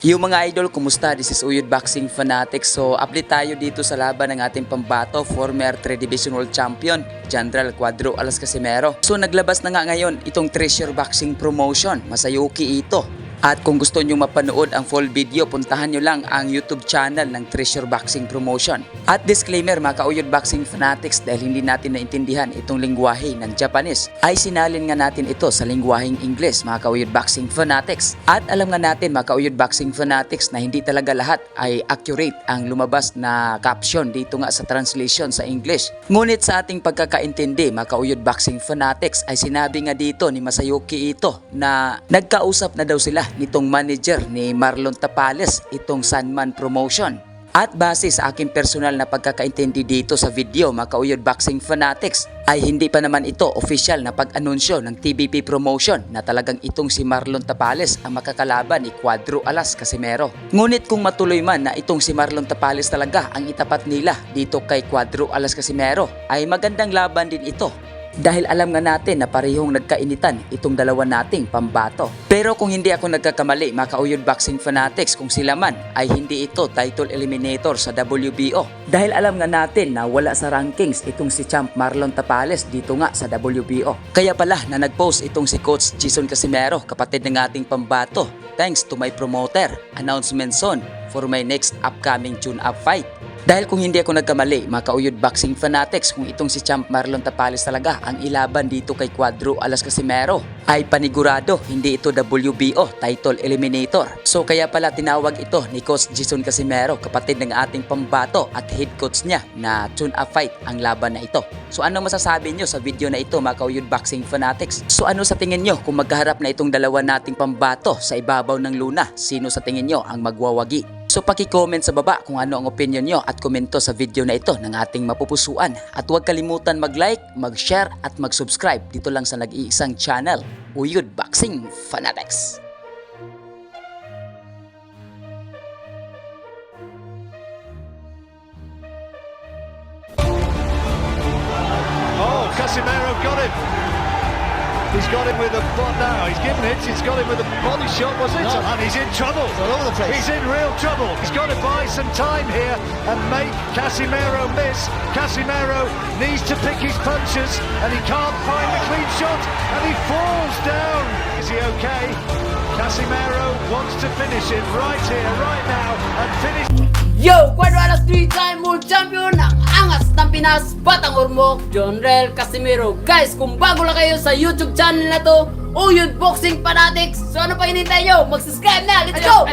Yung mga idol, kumusta? This is Uyod Boxing Fanatics. So, update tayo dito sa laban ng ating pambato, former 3 Division World Champion, General Cuadro Alas Casimero. So, naglabas na nga ngayon itong Treasure Boxing Promotion, Masayuki Ito. At kung gusto nyo mapanood ang full video, puntahan nyo lang ang YouTube channel ng Treasure Boxing Promotion. At disclaimer mga ka-Uyod Boxing Fanatics, dahil hindi natin naintindihan itong lingwahe ng Japanese, ay sinalin nga natin ito sa lingwaheng Ingles mga ka-Uyod Boxing Fanatics. At alam nga natin mga ka-Uyod Boxing Fanatics na hindi talaga lahat ay accurate ang lumabas na caption dito nga sa translation sa English. Ngunit sa ating pagkakaintindi mga ka-Uyod Boxing Fanatics ay sinabi nga dito ni Masayuki Ito na nagkausap na daw sila nitong manager ni Marlon Tapales itong Sunman Promotion. At base sa aking personal na pagkakaintindi dito sa video mga ka-Uyod Boxing Fanatics ay hindi pa naman ito official na pag-anunsyo ng TBP Promotion na talagang itong si Marlon Tapales ang makakalaban ni Cuadro Alas Casimero. Ngunit kung matuloy man na itong si Marlon Tapales talaga ang itapat nila dito kay Cuadro Alas Casimero ay magandang laban din ito. Dahil alam nga natin na parehong nagkainitan itong dalawa nating pambato. Pero kung hindi ako nagkakamali mga ka-Uyod Boxing Fanatics, kung sila man ay hindi ito title eliminator sa WBO. Dahil alam nga natin na wala sa rankings itong si Champ Marlon Tapales dito nga sa WBO. Kaya pala na nag-post itong si Coach Jason Casimero, kapatid ng ating pambato. Thanks to my promoter, announcement soon for my next upcoming tune-up fight. Dahil kung hindi ako nagkamali mga ka-Uyod Boxing Fanatics, kung itong si Champ Marlon Tapales talaga ang ilaban dito kay Cuadro Alas Casimero ay panigurado hindi ito WBO title eliminator. So kaya pala tinawag ito ni Coach Jason Casimero, kapatid ng ating pambato at head coach niya, na tune-up fight ang laban na ito. So ano masasabi nyo sa video na ito mga ka-Uyod Boxing Fanatics? So ano sa tingin nyo kung magkaharap na itong dalawa nating pambato sa ibabaw ng luna? Sino sa tingin nyo ang magwawagi? So paki-comment sa baba kung ano ang opinion nyo at komento sa video na ito ng ating mapupusuan. At huwag kalimutan mag-like, mag-share at mag-subscribe dito lang sa nag-iisang channel, Uyod Boxing Fanatics. Oh, Casimero got him. He's got him with a now. He's given it. He's got him with a body shot. Was it? No. And he's in trouble. It's all over the place. He's in real trouble. He's got to buy some time here and make Casimero miss. Casimero needs to pick his punches, and he can't find the clean shot, and he falls down. Is he okay? Casimero wants to finish it right here, right now, and finish. Yo! Cuadro Alas 3-time World Champion ng angas ng Pinas, Batang Ormoc, General Casimero. Guys, kung bago lang kayo sa YouTube channel na to, Uyod Boxing Fanatics, so ano pa hinintay nyo? Mag-subscribe na! Let's go!